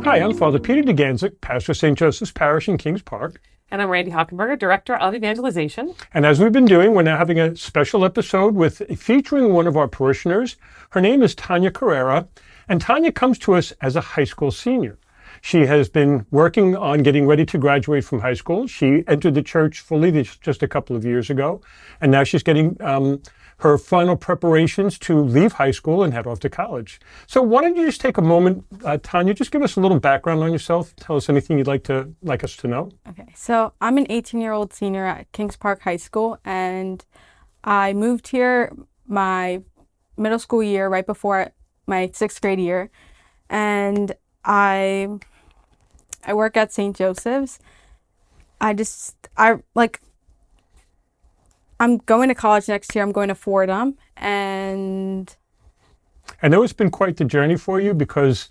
Hi, I'm Father Peter Dugandzic, pastor of St. Joseph's Parish in Kings Park. And I'm Randi Hochenberger, Director of Evangelization. And as we've been doing, we're now having a special episode featuring one of our parishioners. Her name is Thania Carrera, and Thania comes to us as a high school senior. She has been working on getting ready to graduate from high school. She entered the church fully just a couple of years ago, and now she's getting her final preparations to leave high school and head off to college. So why don't you just take a moment, Thania, just give us a little background on yourself. Tell us anything you'd like us to know. Okay, so I'm an 18-year-old senior at Kings Park High School, and I moved here my middle school year right before my 6th grade year, and I work at St. Joseph's. I'm going to college next year. I'm going to Fordham, and I know it's been quite the journey for you, because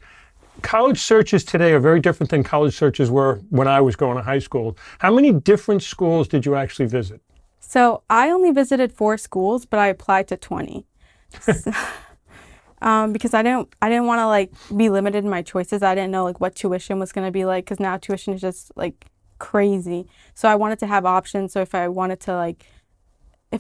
college searches today are very different than college searches were when I was going to high school. How many different schools did you actually visit? So I only visited 4 schools, but I applied to 20. Because I didn't want to be limited in my choices. I didn't know what tuition was going to be like, because now tuition is just crazy. So I wanted to have options. So if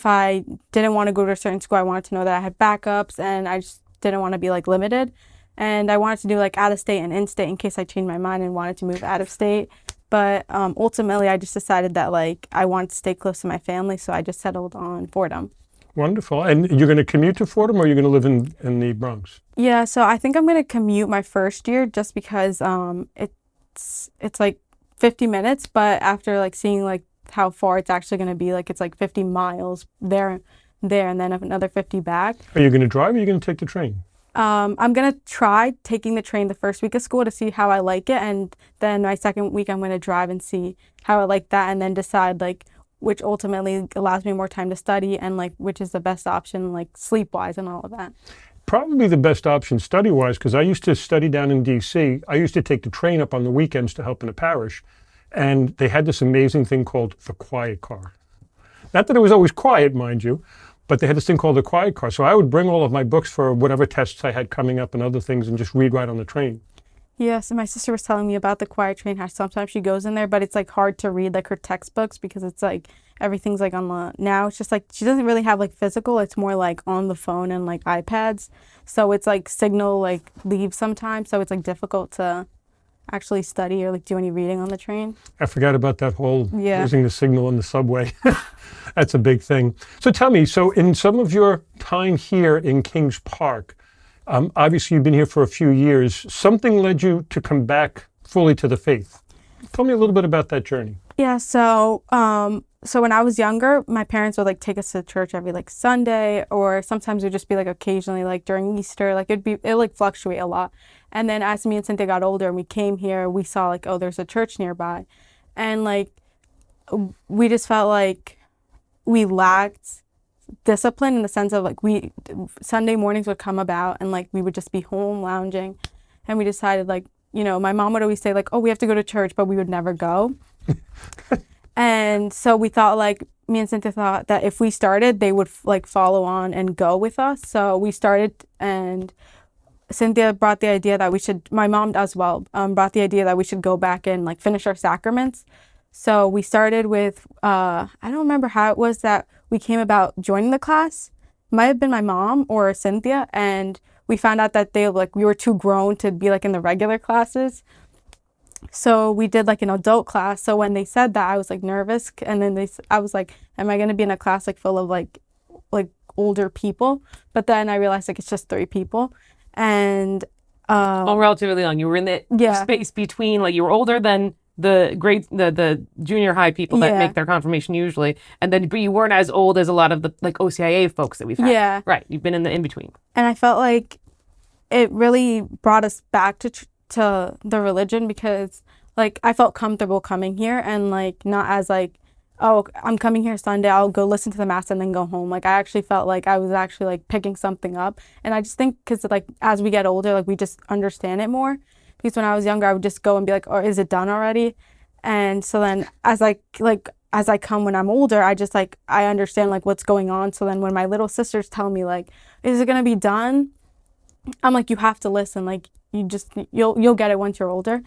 I didn't want to go to a certain school, I wanted to know that I had backups, and I just didn't want to be limited. And I wanted to do out of state and in state in case I changed my mind and wanted to move out of state. But ultimately, I just decided that I wanted to stay close to my family, so I just settled on Fordham. Wonderful. And you're going to commute to Fordham, or are you going to live in the Bronx? Yeah, so I think I'm going to commute my first year just because it's 50 minutes, but after seeing how far it's actually going to be, it's 50 miles there, and then another 50 back. Are you going to drive, or are you going to take the train? I'm going to try taking the train the first week of school to see how I like it, and then my second week I'm going to drive and see how I like that, and then decide which ultimately allows me more time to study, and which is the best option sleep-wise and all of that. Probably the best option study-wise, because I used to study down in D.C. I used to take the train up on the weekends to help in a parish, and they had this amazing thing called the quiet car. Not that it was always quiet, mind you, but they had this thing called the quiet car. So I would bring all of my books for whatever tests I had coming up and other things and just read right on the train. Yes, and my sister was telling me about the quiet train, how sometimes she goes in there, but it's hard to read her textbooks, because it's everything's on the, now it's just she doesn't really have physical, it's more on the phone and iPads. So it's signal leaves sometimes, so it's difficult to actually study or do any reading on the train. I forgot about that whole using the signal in the subway. That's a big thing. So tell me, so in some of your time here in Kings Park, obviously you've been here for a few years, something led you to come back fully to the faith. Tell me a little bit about that journey. Yeah, so when I was younger, my parents would take us to church every Sunday, or sometimes it would just be occasionally during Easter. It fluctuate a lot. And then as me and Cynthia got older and we came here, we saw oh, there's a church nearby, and we just felt we lacked discipline, in the sense of Sunday mornings would come about and we would just be home lounging, and we decided my mom would always say oh, we have to go to church, but we would never go. And so we thought me and Cynthia thought that if we started, they would follow on and go with us. So we started, and Cynthia brought the idea that we should, my mom as well, brought the idea that we should go back and finish our sacraments. So we started with, I don't remember how it was that we came about joining the class. It might have been my mom or Cynthia, and we found out that we were too grown to be in the regular classes. So we did an adult class. So when they said that, I was nervous, and then I was am I going to be in a class full of older people? But then I realized it's just 3 people. And relatively young. You were in the space between you were older than the junior high people that make their confirmation usually, and then but you weren't as old as a lot of the OCIA folks that we've had. Yeah, right. You've been in the in between. And I felt it really brought us back to the religion, because I felt comfortable coming here, and not as oh, I'm coming here Sunday, I'll go listen to the mass and then go home. I actually felt I was actually picking something up. And I just think because as we get older, we just understand it more. Because when I was younger, I would just go and be oh, is it done already? And so then as I come when I'm older, I just I understand what's going on. So then when my little sisters tell me is it gonna be done? I'm you have to listen. you'll get it once you're older.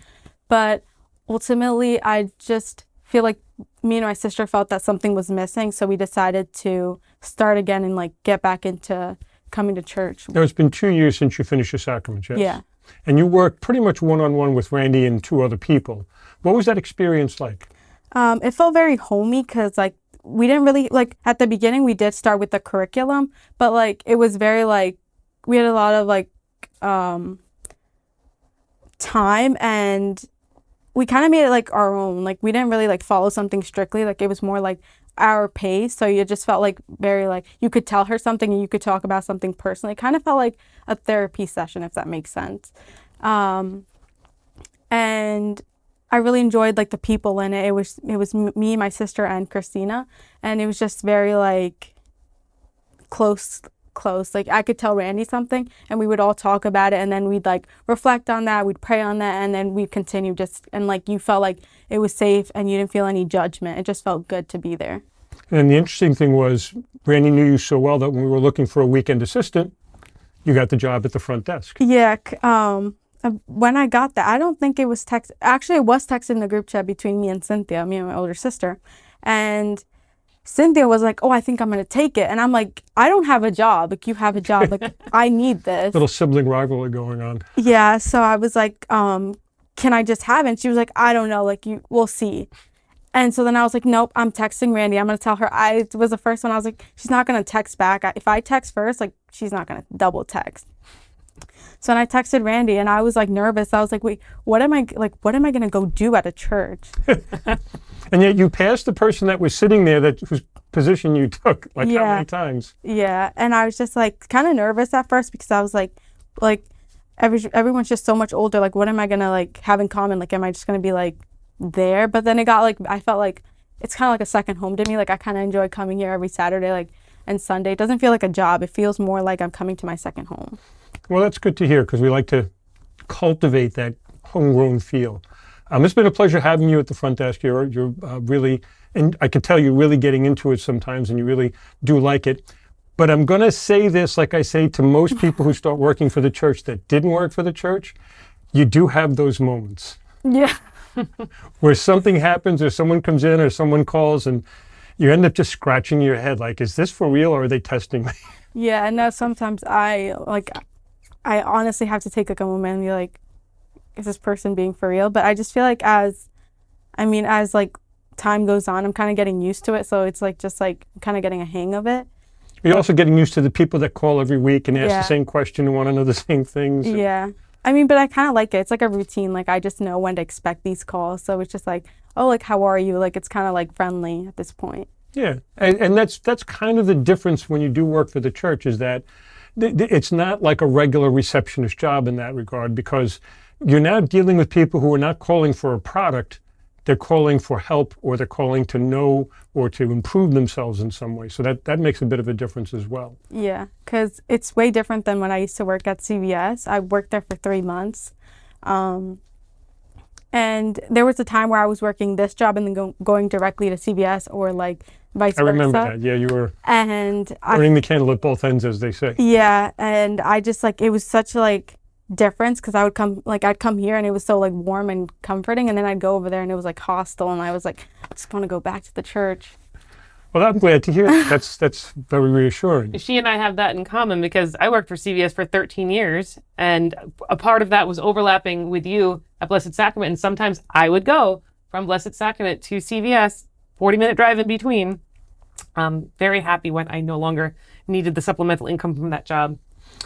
But ultimately, I just feel like me and my sister felt that something was missing, so we decided to start again and like get back into coming to church. Now, it's been 2 years since you finished your sacrament, yes? Yeah. And you worked pretty much one-on-one with Randy and 2 other people. What was that experience like? It felt very homey because like we didn't really, like at the beginning we did start with the curriculum, but like it was very like, we had a lot of like time, and we kind of made it like our own. Like we didn't really like follow something strictly. Like it was more like our pace. So you just felt like very like you could tell her something and you could talk about something personally. It kind of felt like a therapy session, if that makes sense. And I really enjoyed like the people in it. It was me, my sister, and Christina, and it was just very like close. Like I could tell Randy something and we would all talk about it, and then we'd like reflect on that, we'd pray on that, and then we'd continue and like you felt like it was safe and you didn't feel any judgment. It just felt good to be there. And the interesting thing was Randy knew you so well that when we were looking for a weekend assistant, you got the job at the front desk. Yeah. When I got that, I don't think it was text. Actually, it was texted in the group chat between me and Cynthia, me and my older sister, and Cynthia was like, "Oh, I think I'm going to take it." And I'm like, "I don't have a job. Like, you have a job. Like, I need this." Little sibling rivalry going on. Yeah. So I was like, "Can I just have it?" And she was like, "I don't know. Like, we'll see." And so then I was like, "Nope, I'm texting Randy. I'm going to tell her." I was the first one. I was like, "She's not going to text back. If I text first, like, she's not going to double text." So then I texted Randy, and I was like nervous. I was like, "Wait, what am I going to go do at a church?" And yet you passed the person that was sitting there whose position you took, like how many times? Yeah, and I was just like kind of nervous at first because I was like everyone's just so much older. Like, what am I gonna like have in common? Like, am I just gonna be like there? But then it got like, I felt like it's kind of like a second home to me. Like, I kind of enjoy coming here every Saturday, like, and Sunday. It doesn't feel like a job. It feels more like I'm coming to my second home. Well, that's good to hear because we like to cultivate that homegrown feel. It's been a pleasure having you at the front desk. You're really, and I could tell you're really getting into it sometimes, and you really do like it. But I'm going to say this, like I say to most people who start working for the church that didn't work for the church, you do have those moments. Yeah. Where something happens, or someone comes in, or someone calls, and you end up just scratching your head, like, is this for real, or are they testing me? Yeah, and now sometimes I honestly have to take like a moment and be like, is this person being for real? But I just feel like as like time goes on, I'm kind of getting used to it. So it's like just like kind of getting a hang of it. You're also getting used to the people that call every week and ask the same question and want to know the same things. Yeah. But I kind of like it. It's like a routine. Like, I just know when to expect these calls. So it's just like, oh, like, how are you? Like, it's kind of like friendly at this point. Yeah. And that's kind of the difference when you do work for the church, is that it's not like a regular receptionist job in that regard, because you're now dealing with people who are not calling for a product. They're calling for help, or they're calling to know or to improve themselves in some way. So that makes a bit of a difference as well. Yeah, because it's way different than when I used to work at CVS. I worked there for 3 months. And there was a time where I was working this job and then going directly to CVS, or like vice versa. I remember that. Yeah, you were burning the candle at both ends, as they say. Yeah, and I just like, it was such like difference, because I'd come here and it was so like warm and comforting, and then I'd go over there and it was like hostile, and I was like, I just want to go back to the church. Well, I'm glad to hear that. That's very reassuring. She and I have that in common, because I worked for CVS for 13 years, and a part of that was overlapping with you at Blessed Sacrament, and sometimes I would go from Blessed Sacrament to CVS, 40-minute drive in between. I'm very happy when I no longer needed the supplemental income from that job.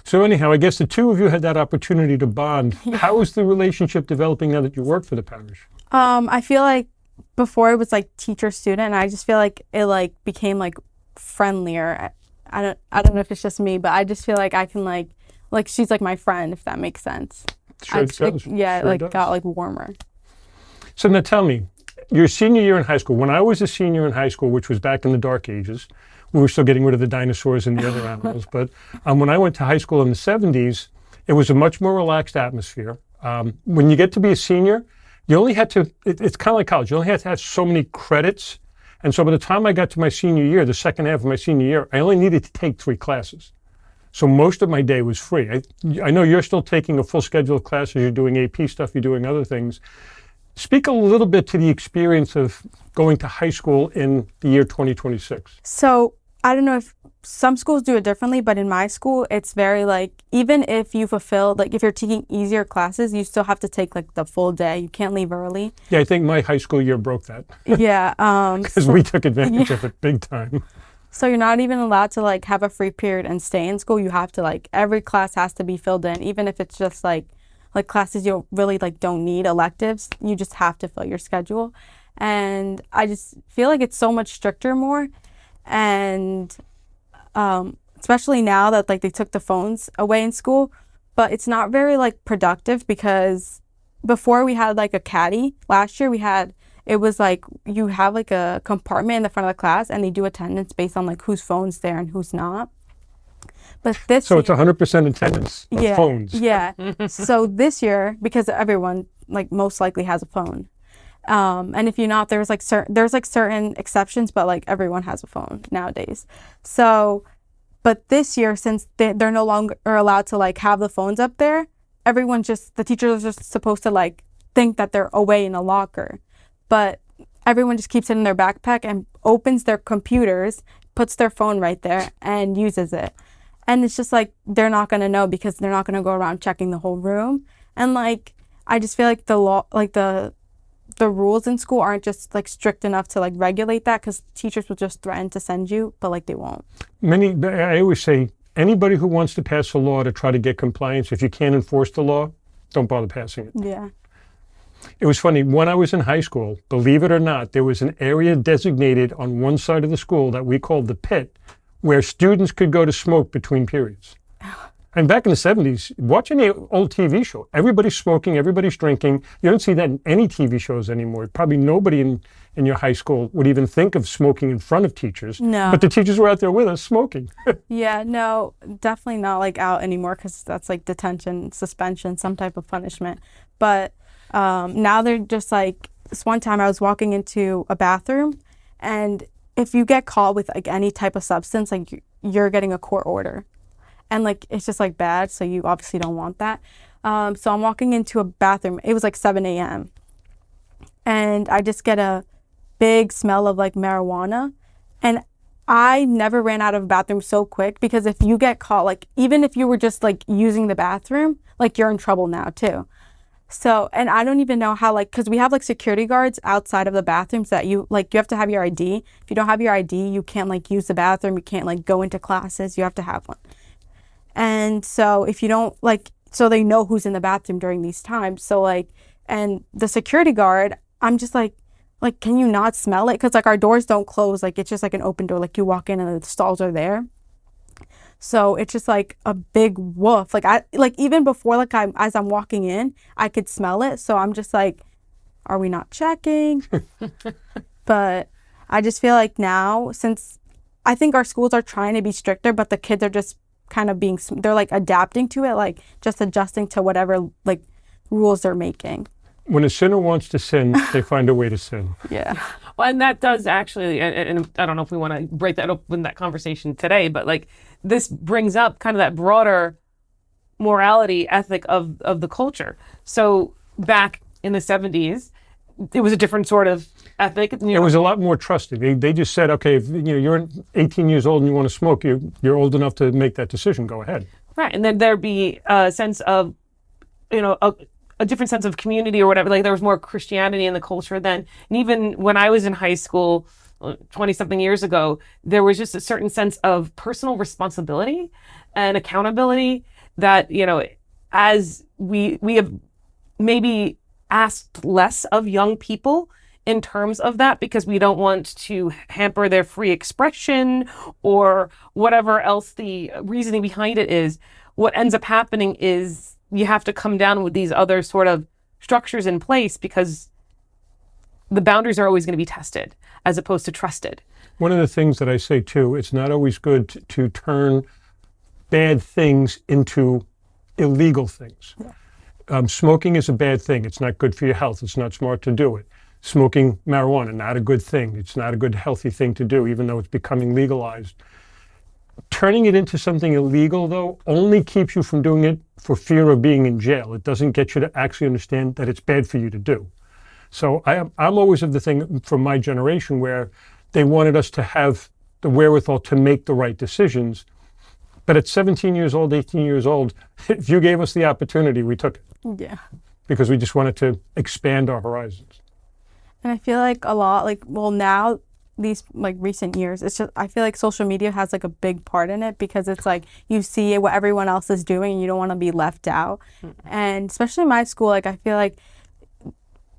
So anyhow, I guess the two of you had that opportunity to bond. Yeah. How is the relationship developing now that you work for the parish? I feel like before it was like teacher-student, and I just feel like it like became like friendlier. I don't know if it's just me, but I just feel like I can like she's like my friend, if that makes sense. Sure it does. Yeah, sure it like got like warmer. So now tell me, your senior year in high school, when I was a senior in high school, which was back in the dark ages, we were still getting rid of the dinosaurs and the other animals. But when I went to high school in the 70s, it was a much more relaxed atmosphere. When you get to be a senior, you only had to, it's kind of like college, you only had to have so many credits. And so by the time I got to my senior year, the second half of my senior year, I only needed to take 3 classes. So most of my day was free. I know you're still taking a full schedule of classes, you're doing AP stuff, you're doing other things. Speak a little bit to the experience of going to high school in the year 2026. So I don't know if some schools do it differently, but in my school, it's very like, even if you fulfill, like if you're taking easier classes, you still have to take like the full day. You can't leave early. Yeah, I think my high school year broke that. Yeah. Because we took advantage of it big time. So you're not even allowed to like have a free period and stay in school. You have to like, every class has to be filled in, even if it's just like classes you really like don't need, electives. You just have to fill your schedule. And I just feel like it's so much stricter more. And especially now that like they took the phones away in school, but it's not very like productive, because before we had like a caddy. Last year it was like you have like a compartment in the front of the class and they do attendance based on like whose phone's there and who's not. But this So it's 100% attendance of yeah, phones. Yeah. So this year, because everyone like most likely has a phone. And if you're not, there's like certain exceptions, but like everyone has a phone nowadays. So, but this year, since they're no longer allowed to like have the phones up there, the teachers are just supposed to like think that they're away in a locker, but everyone just keeps it in their backpack and opens their computers, puts their phone right there and uses it. And it's just like, they're not going to know, because they're not going to go around checking the whole room. And like, I just feel like the law, like the rules in school aren't just like strict enough to like regulate that, because teachers will just threaten to send you, but like they won't. I always say, anybody who wants to pass a law to try to get compliance, if you can't enforce the law, don't bother passing it. Yeah. It was funny, when I was in high school, believe it or not, there was an area designated on one side of the school that we called the pit, where students could go to smoke between periods. And back in the 70s, watching the old TV show, everybody's smoking, everybody's drinking. You don't see that in any TV shows anymore. Probably nobody in your high school would even think of smoking in front of teachers. No. But the teachers were out there with us smoking. Yeah, no, definitely not like out anymore, because that's like detention, suspension, some type of punishment. But now they're just like, this one time I was walking into a bathroom, and if you get caught with like any type of substance, like you're getting a court order. And like, it's just like bad. So you obviously don't want that. So I'm walking into a bathroom. It was like 7 a.m. And I just get a big smell of like marijuana. And I never ran out of a bathroom so quick, because if you get caught, like even if you were just like using the bathroom, like you're in trouble now too. So, and I don't even know how, like, because we have like security guards outside of the bathrooms that you have to have your ID. If you don't have your ID, you can't like use the bathroom. You can't like go into classes. You have to have one. And so if you don't like, so they know who's in the bathroom during these times. So like, and the security guard, I'm just like, can you not smell it? Because like our doors don't close. Like it's just like an open door. Like you walk in and the stalls are there. So it's just like a big woof. Like even before, like as I'm walking in, I could smell it. So I'm just like, are we not checking? But I just feel like now, since I think our schools are trying to be stricter, but the kids are just kind of they're like adapting to it, like just adjusting to whatever like rules they're making. When a sinner wants to sin, they find a way to sin. Yeah. Well, and that does actually, and I don't know if we want to break that open, that conversation today, but like this brings up kind of that broader morality ethic of the culture. So back in the 70s, it was a different sort of ethic. It was a lot more trusted. They just said, okay, if you're 18 years old and you want to smoke, you're old enough to make that decision. Go ahead. Right, and then there'd be a sense of, a different sense of community or whatever. Like there was more Christianity in the culture then. And even when I was in high school 20-something years ago, there was just a certain sense of personal responsibility and accountability that, as we have maybe asked less of young people in terms of that, because we don't want to hamper their free expression or whatever else the reasoning behind it is. What ends up happening is you have to come down with these other sort of structures in place, because the boundaries are always going to be tested as opposed to trusted. One of the things that I say too, it's not always good to turn bad things into illegal things. Yeah. Smoking is a bad thing. It's not good for your health. It's not smart to do it. Smoking marijuana, not a good thing. It's not a good, healthy thing to do, even though it's becoming legalized. turning it into something illegal, though, only keeps you from doing it for fear of being in jail. It doesn't get you to actually understand that it's bad for you to do. So I'm always of the thing from my generation where they wanted us to have the wherewithal to make the right decisions. But at 17 years old, 18 years old, if you gave us the opportunity, we took it. Yeah. Because we just wanted to expand our horizons. And I feel like a lot, like, well, now, these like recent years, it's just, I feel like social media has like a big part in it because it's like you see what everyone else is doing and you don't want to be left out. And especially in my school, like I feel like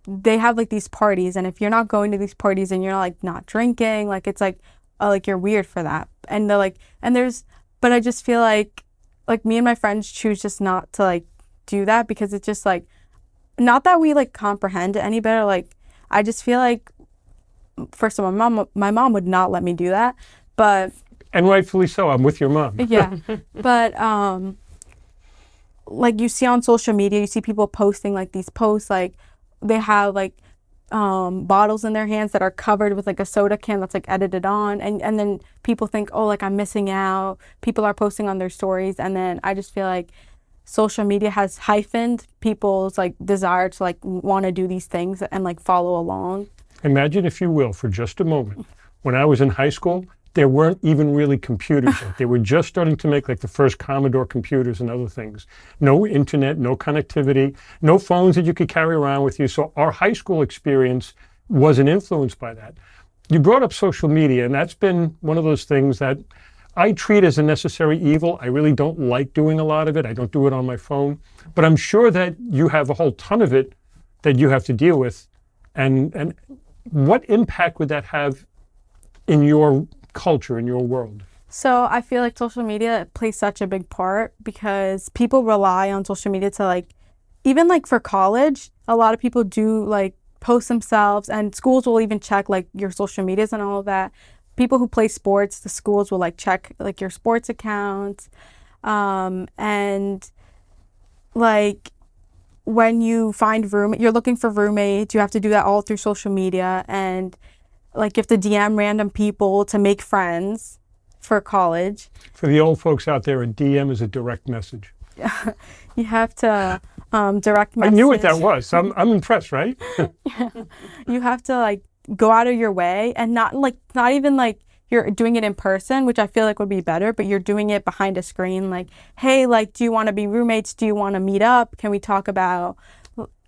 they have like these parties, and if you're not going to these parties and you're like not drinking, like it's like, oh, like you're weird for that. And they're like, and there's, but I just feel like me and my friends choose just not to like do that because it's just like, not that we like comprehend it any better. Like I just feel like, first of all, my mom would not let me do that, but and rightfully so. I'm with your mom. Yeah, but like you see on social media, you see people posting like these posts, like they have like bottles in their hands that are covered with like a soda can that's like edited on, and then people think, oh, like I'm missing out. People are posting on their stories, and then I just feel like social media has heightened people's like desire to like want to do these things and like follow along. Imagine, if you will, for just a moment, when I was in high school, there weren't even really computers yet. They were just starting to make like the first Commodore computers and other things. No internet, no connectivity, no phones that you could carry around with you. So our high school experience wasn't influenced by that. You brought up social media, and that's been one of those things that I treat as a necessary evil. I really don't like doing a lot of it. I don't do it on my phone. But I'm sure that you have a whole ton of it that you have to deal with. And what impact would that have in your culture, in your world? So I feel like social media plays such a big part because people rely on social media to like, even like for college, a lot of people do like post themselves, and schools will even check like your social medias and all of that. People who play sports, the schools will like check like your sports accounts. And like when you find you're looking for roommates, you have to do that all through social media. And like you have to DM random people to make friends for college. For the old folks out there, a DM is a direct message. You have to direct message. I knew what that was. I'm impressed, right? Yeah. You have to like go out of your way, and not even like you're doing it in person, which I feel like would be better, but you're doing it behind a screen. Like, hey, like, do you want to be roommates? Do you want to meet up? Can we talk about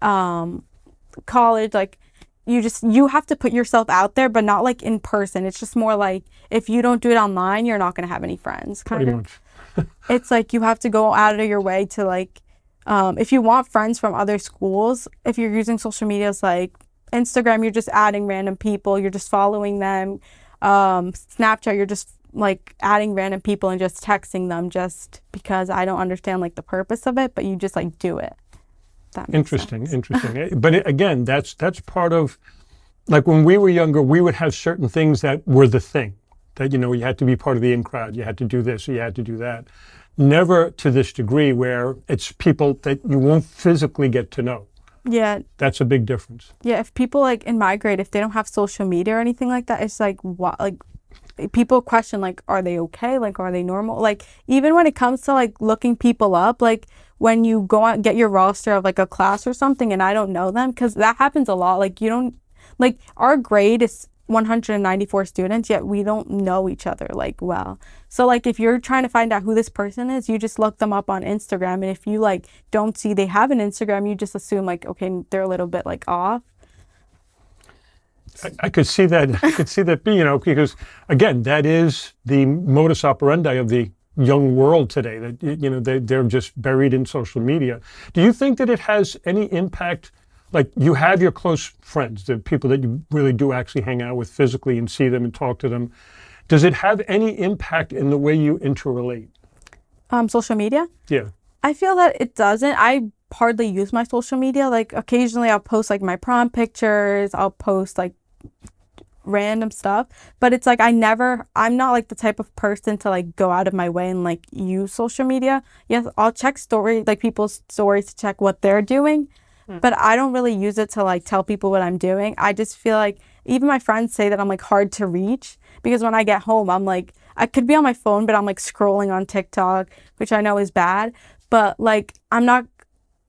college? Like, you have to put yourself out there, but not like in person. It's just more like if you don't do it online, you're not going to have any friends. Pretty much. It's like you have to go out of your way to like, if you want friends from other schools, if you're using social media, it's like Instagram, you're just adding random people, you're just following them. Snapchat, you're just like adding random people and just texting them just because I don't understand like the purpose of it, but you just like do it. Interesting. But again, that's part of, like when we were younger, we would have certain things that were the thing. That, you know, you had to be part of the in crowd, you had to do this, or you had to do that. Never to this degree where it's people that you won't physically get to know. Yeah. That's a big difference. Yeah, if people like in my grade, if they don't have social media or anything like that, it's like, what, like people question like, are they okay? Like, are they normal? Like, even when it comes to like looking people up, like when you go out and get your roster of like a class or something and I don't know them, because that happens a lot. Like you don't, like our grade is 194 students, yet we don't know each other like well. So like if you're trying to find out who this person is, you just look them up on Instagram, and if you like don't see they have an Instagram, you just assume like, okay, they're a little bit like off. I could see that. I could see that, you know, because again, that is the modus operandi of the young world today. That, you know, they're just buried in social media. Do you think that it has any impact? Like, you have your close friends, the people that you really do actually hang out with physically and see them and talk to them. Does it have any impact in the way you interrelate? Social media? Yeah. I feel that it doesn't. I hardly use my social media. Like occasionally I'll post like my prom pictures. I'll post like random stuff. But it's like I'm not like the type of person to like go out of my way and like use social media. Yes, I'll check people's stories to check what they're doing. But I don't really use it to like tell people what I'm doing. I just feel like even my friends say that I'm like hard to reach because when I get home, I'm like, I could be on my phone, but I'm like scrolling on TikTok, which I know is bad. But like, I'm not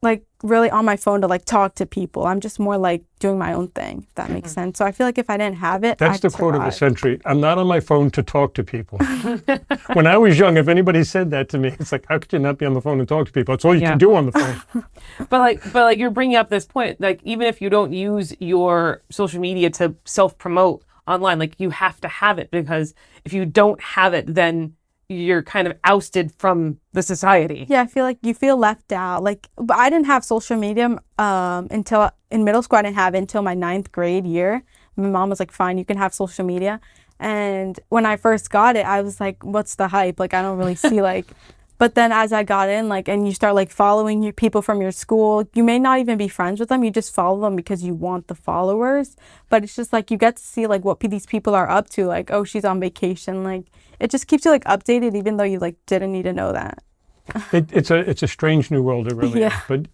like really on my phone to like talk to people. I'm just more like doing my own thing, if that makes sense. So I feel like if I didn't have it, That's I'd the quote of the survive. century. I'm not on my phone to talk to people. When I was young, if anybody said that to me, it's like, how could you not be on the phone and talk to people? It's all you can do on the phone. But like you're bringing up this point, like even if you don't use your social media to self-promote online, like you have to have it, because if you don't have it, then you're kind of ousted from the society. Yeah, I feel like you feel left out. Like, but I didn't have social media until in middle school. I didn't have it until my 9th grade year. My mom was like, fine, you can have social media. And when I first got it, I was like, what's the hype? Like, I don't really see like, but then as I got in, like, and you start like following your people from your school, you may not even be friends with them. You just follow them because you want the followers. But it's just like, you get to see like what these people are up to. Like, oh, she's on vacation. Like, it just keeps you like updated, even though you like didn't need to know that. It's a strange new world, it really is. Yeah. But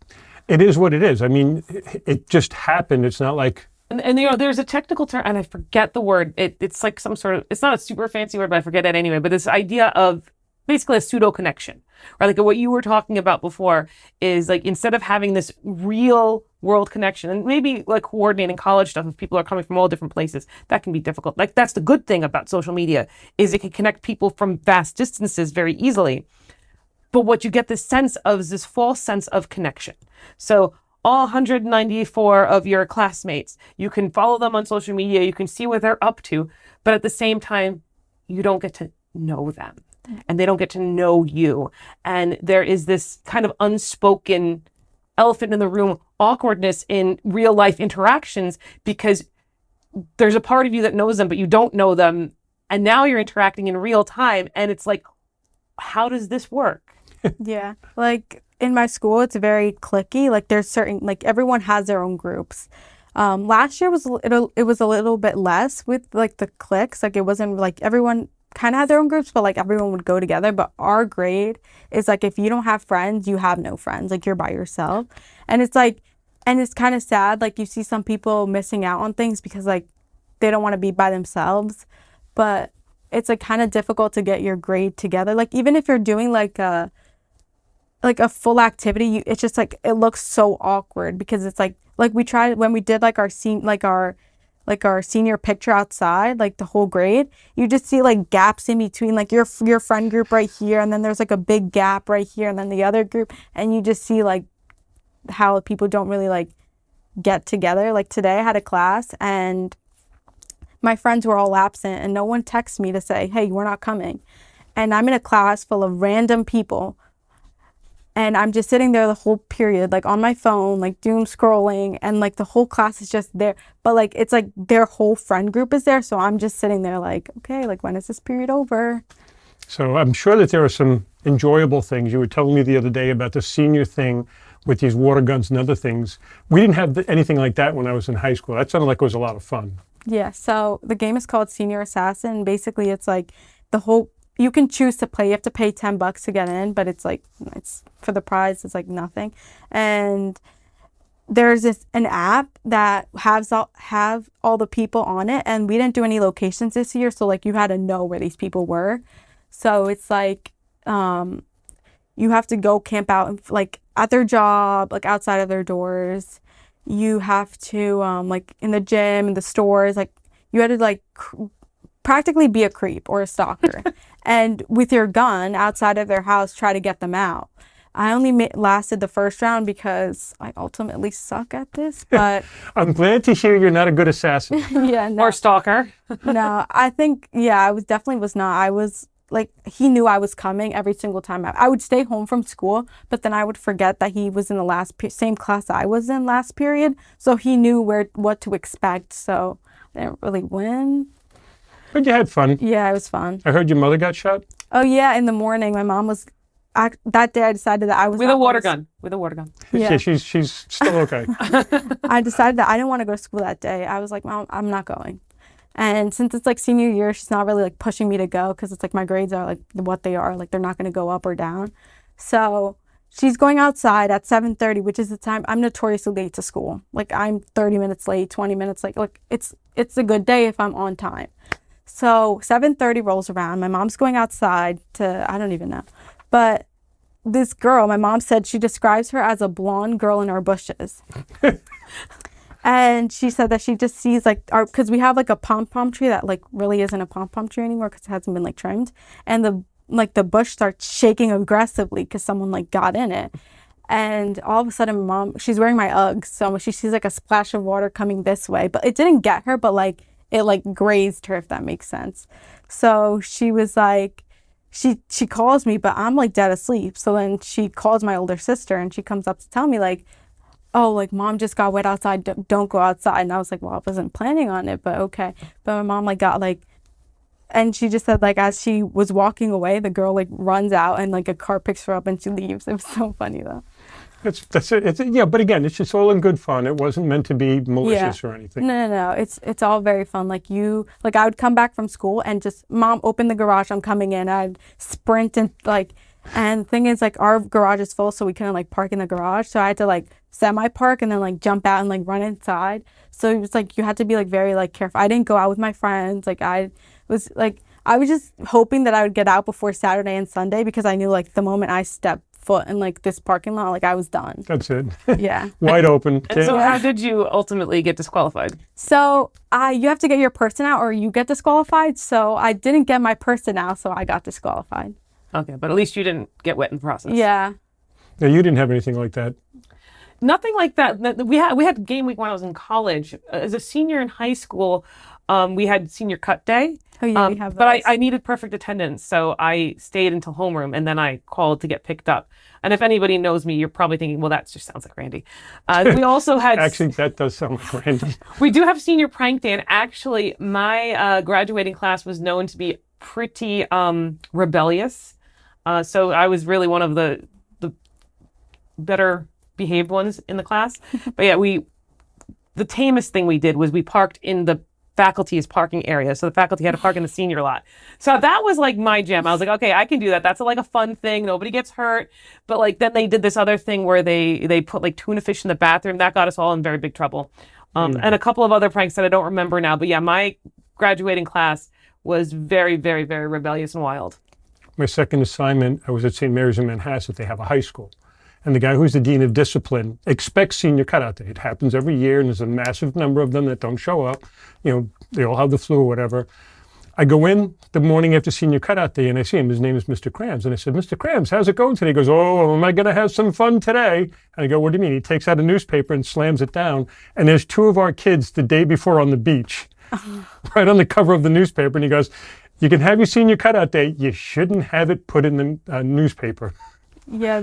it is what it is. I mean, it just happened. It's not like, And you know, there's a technical term, and I forget the word. It's like some sort of, it's not a super fancy word, but I forget it anyway. But this idea of basically a pseudo connection, right? Like what you were talking about before is like, instead of having this real world connection, and maybe like coordinating college stuff, if people are coming from all different places, that can be difficult. Like that's the good thing about social media, is it can connect people from vast distances very easily. But what you get this sense of is this false sense of connection. So all 194 of your classmates, you can follow them on social media, you can see what they're up to, but at the same time, you don't get to know them, and they don't get to know you. And there is this kind of unspoken elephant in the room awkwardness in real life interactions, because there's a part of you that knows them, but you don't know them. And now you're interacting in real time, and it's like, how does this work? Yeah. Like in my school, it's very cliquey. Like there's certain, like everyone has their own groups. Last year it was a little bit less with like the cliques. Like it wasn't like everyone kind of had their own groups, but like everyone would go together. But our grade is like, if you don't have friends, you have no friends. Like you're by yourself. And it's like, and it's kind of sad. Like you see some people missing out on things because like they don't want to be by themselves. But it's like kind of difficult to get your grade together. Like even if you're doing like a full activity, it's just like, it looks so awkward, because it's like we tried when we did like our senior picture outside, like the whole grade, you just see like gaps in between, like your friend group right here, and then there's like a big gap right here, and then the other group, and you just see like how people don't really like get together. Like today I had a class and my friends were all absent, and no one texted me to say, hey, we're not coming. And I'm in a class full of random people, and I'm just sitting there the whole period, like on my phone, like doom scrolling, and like the whole class is just there. But like, it's like their whole friend group is there. So I'm just sitting there like, okay, like when is this period over? so I'm sure that there are some enjoyable things. You were telling me the other day about the senior thing with these water guns and other things. We didn't have anything like that when I was in high school. That sounded like it was a lot of fun. Yeah, so the game is called Senior Assassin. Basically, it's like you can choose to play. You have to pay $10 to get in, but it's for the prize, it's like nothing. And there's an app that have all the people on it, and we didn't do any locations this year, so like you had to know where these people were. So it's like you have to go camp out like at their job, like outside of their doors. You have to like in the gym, in the stores, like you had to like practically be a creep or a stalker, and with your gun outside of their house, try to get them out. I only lasted the first round because I ultimately suck at this, but I'm glad to hear you're not a good assassin. yeah, no, Or stalker. no, I think, yeah, I definitely was not. I was like, he knew I was coming every single time. I would stay home from school, but then I would forget that he was in the same class I was in last period. So he knew what to expect. So I didn't really win. But you had fun. Yeah, it was fun. I heard your mother got shot. Oh yeah, in the morning, my mom was. That day I decided that I was With a water gun. With a water gun. Yeah. She's still okay. I decided that I didn't want to go to school that day. I was like, Mom, I'm not going. And since it's like senior year, she's not really like pushing me to go, because it's like my grades are like what they are. Like they're not going to go up or down. So she's going outside at 7:30, which is the time I'm notoriously late to school. Like I'm 30 minutes late, 20 minutes late. Like it's a good day if I'm on time. So 7:30 rolls around. My mom's going outside to, I don't even know. But this girl, my mom said she describes her as a blonde girl in our bushes. And she said that she just sees like because we have like a pom-pom tree that like really isn't a pom-pom tree anymore because it hasn't been like trimmed. And the bush starts shaking aggressively because someone like got in it. And all of a sudden, my mom, she's wearing my Uggs, so she sees like a splash of water coming this way, but it didn't get her, but like it like grazed her, if that makes sense. So she was like, she calls me, but I'm like dead asleep. So then she calls my older sister and she comes up to tell me like, oh, like mom just got wet outside, don't go outside. And I was like, well, I wasn't planning on it, but okay. But my mom like got like, and she just said like as she was walking away, the girl like runs out and like a car picks her up and she leaves. It was so funny though. That's it. Yeah, but again, it's just all in good fun. It wasn't meant to be malicious or anything. No. It's all very fun. Like I would come back from school and just, mom, open the garage, I'm coming in. I'd sprint and like, and the thing is like our garage is full, so we couldn't like park in the garage. So I had to like semi-park and then like jump out and like run inside. So it was like you had to be like very like careful. I didn't go out with my friends. Like I was just hoping that I would get out before Saturday and Sunday because I knew like the moment I stepped foot in like this parking lot, like I was done. That's it. Yeah. Wide open. And so how did you ultimately get disqualified? So you have to get your person out or you get disqualified. So I didn't get my person out, so I got disqualified. Okay, but at least you didn't get wet in the process. Yeah. No, you didn't have anything like that. Nothing like that. We had game week when I was in college. As a senior in high school, we had senior cut day. Oh yeah, we have those. But I needed perfect attendance, so I stayed until homeroom, and then I called to get picked up. And if anybody knows me, you're probably thinking, well, that just sounds like Randy. We also had... Actually, that does sound like Randy. We do have senior prank day, and actually, my graduating class was known to be pretty rebellious. So I was really one of the better behaved ones in the class. But yeah, the tamest thing we did was we parked in the faculty's parking area. So the faculty had to park in the senior lot. So that was like my jam. I was like, okay, I can do that. That's like a fun thing. Nobody gets hurt. But like then they did this other thing where they put like tuna fish in the bathroom. That got us all in very big trouble. And a couple of other pranks that I don't remember now. But yeah, my graduating class was very, very, very rebellious and wild. My second assignment, I was at St. Mary's in Manhasset. They have a high school. And the guy who's the dean of discipline expects senior cutout day. It happens every year, and there's a massive number of them that don't show up. You know, they all have the flu or whatever. I go in the morning after senior cutout day, and I see him. His name is Mr. Krams. And I said, Mr. Krams, how's it going today? He goes, oh, am I going to have some fun today? And I go, what do you mean? He takes out a newspaper and slams it down. And there's two of our kids the day before on the beach, right on the cover of the newspaper. And he goes, you can have your senior cutout day. You shouldn't have it put in the newspaper. Yeah,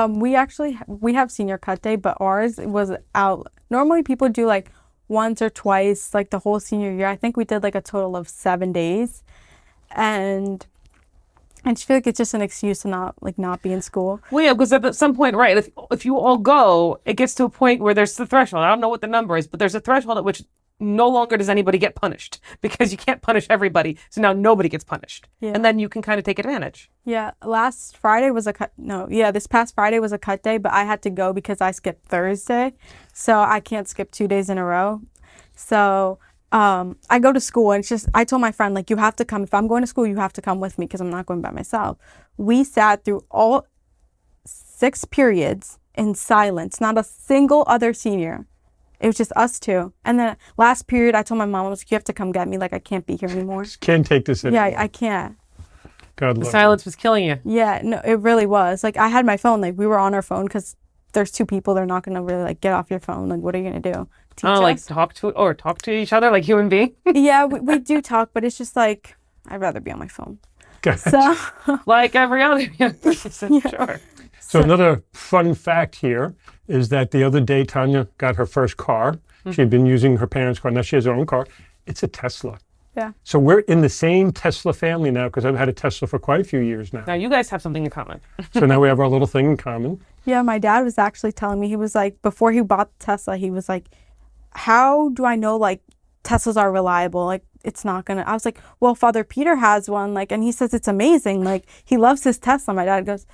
we have senior cut day, but ours was out. Normally people do like once or twice, like the whole senior year. I think we did like a total of 7 days, and I just feel like it's just an excuse to not be in school. Well, yeah, because at some point, right, if you all go, it gets to a point where there's the threshold. I don't know what the number is, but there's a threshold at which no longer does anybody get punished because you can't punish everybody. So now nobody gets punished. Yeah. And then you can kind of take advantage. Yeah. This past Friday was a cut day, but I had to go because I skipped Thursday. So I can't skip 2 days in a row. So I go to school and I told my friend, like, you have to come. If I'm going to school, you have to come with me because I'm not going by myself. We sat through all 6 periods in silence, not a single other senior. It was just us two. And then last period, I told my mom, I was like, you have to come get me. Like, I can't be here anymore. Just can't take this anymore. Yeah, I can't. God The love silence was killing you. Yeah, no, it really was. Like, I had my phone. Like, we were on our phone because there's 2 people. They're not going to really, like, get off your phone. Like, what are you going to do? Teach us? Like talk to each other like human beings. Yeah, we do talk, but it's just like, I'd rather be on my phone. Gotcha. So, Like every other young person, sure. So another fun fact here is that the other day, Thania got her first car. She had been using her parents' car. Now she has her own car. It's a Tesla. yeah. So we're in the same Tesla family now because I've had a Tesla for quite a few years now. Now you guys have something in common. So now we have our little thing in common. Yeah, my dad was actually telling me, he was like, before he bought the Tesla, he was like, how do I know, like, Teslas are reliable? Like, it's not gonna, I was like, well, Father Peter has one, like, and he says it's amazing. Like, he loves his Tesla. My dad goes,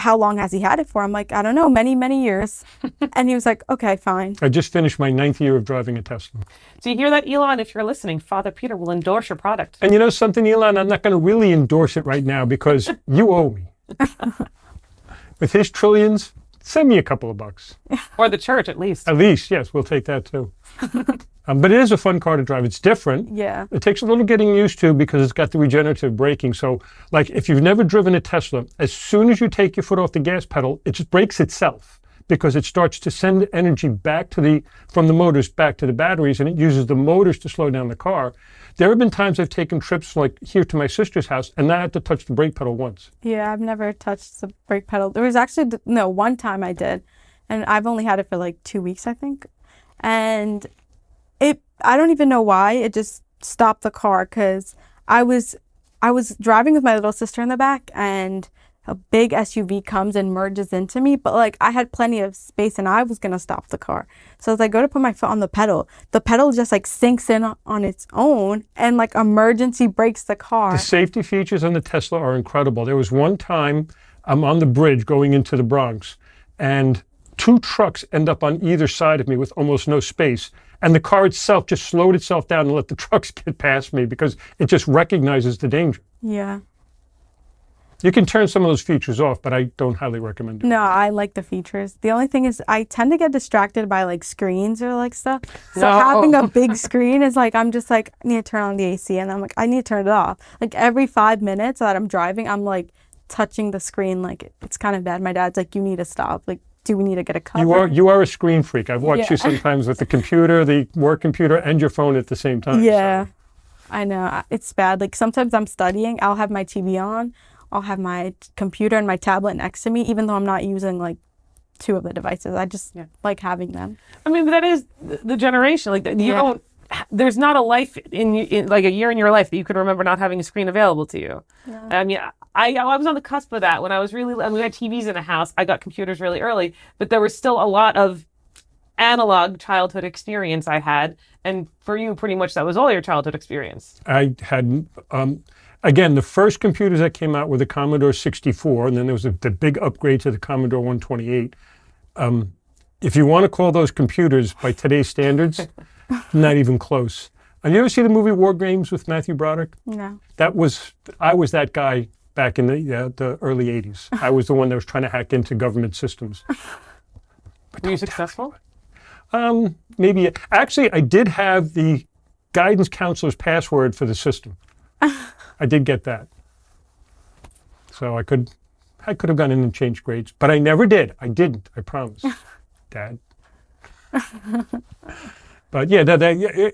how long has he had it for? I'm like, I don't know, many, many years. And he was like, okay, fine. I just finished my 9th year of driving a Tesla. Do you hear that, Elon? If you're listening, Father Peter will endorse your product. And you know something, Elon? I'm not going to really endorse it right now because you owe me. With his trillions, send me a couple of bucks. Or the church, at least. At least, yes, we'll take that too. But it is a fun car to drive. It's different. Yeah. It takes a little getting used to because it's got the regenerative braking. So, like, if you've never driven a Tesla, as soon as you take your foot off the gas pedal, it just brakes itself because it starts to send energy back to from the motors back to the batteries, and it uses the motors to slow down the car. There have been times I've taken trips like here to my sister's house and not had to touch the brake pedal once. Yeah, I've never touched the brake pedal. There was actually, no, one time I did, and I've only had it for like 2 weeks, I think. And I don't even know why, it just stopped the car because I was driving with my little sister in the back, and a big SUV comes and merges into me, but like I had plenty of space and I was gonna stop the car. So as I go to put my foot on the pedal just like sinks in on its own and like emergency brakes the car. The safety features on the Tesla are incredible. There was one time I'm on the bridge going into the Bronx, and 2 trucks end up on either side of me with almost no space. And the car itself just slowed itself down and let the trucks get past me because it just recognizes the danger. Yeah. You can turn some of those features off, but I don't highly recommend it. No, I like the features. The only thing is I tend to get distracted by like screens or like stuff. So having a big screen is like, I'm just like, I need to turn on the AC, and I'm like, I need to turn it off. Like every 5 minutes that I'm driving, I'm like touching the screen. Like it's kind of bad. My dad's like, you need to stop. Like, do we need to get a cover? You are a screen freak. I've watched you sometimes with the computer, the work computer, and your phone at the same time. Yeah, so. I know. It's bad. Like sometimes I'm studying, I'll have my TV on, I'll have my computer and my tablet next to me, even though I'm not using like 2 of the devices. I just like having them. I mean, that is the generation. Like you don't. There's not a life in like a year in your life that you could remember not having a screen available to you. Yeah. I mean, I was on the cusp of that when I was really. I mean, we had TVs in the house. I got computers really early, but there was still a lot of analog childhood experience I had, and for you, pretty much that was all your childhood experience. I had. Again, the first computers that came out were the Commodore 64, and then there was the big upgrade to the Commodore 128. If you want to call those computers by today's standards, not even close. Have you ever seen the movie War Games with Matthew Broderick? No. I was that guy back in the early 80s. I was the one that was trying to hack into government systems. Were you successful? Maybe. Actually, I did have the guidance counselor's password for the system. I did get that. So I could have gone in and changed grades, but I never did. I didn't. I promise, Dad. But yeah,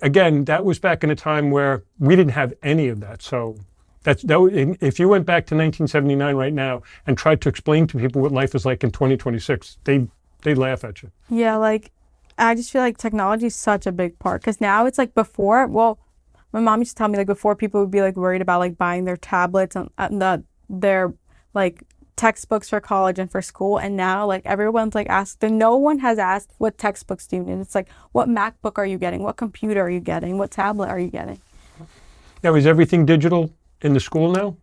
again, that was back in a time where we didn't have any of that. So if you went back to 1979 right now and tried to explain to people what life is like in 2026, they laugh at you. Yeah, like I just feel like technology is such a big part because now it's like before. Well, my mom used to tell me like before people would be like worried about like buying their tablets and their like textbooks for college and for school, and now like everyone's like asked, and no one has asked what textbooks do you need. It's like, what MacBook are you getting? What computer are you getting? What tablet are you getting? Now, is everything digital in the school now?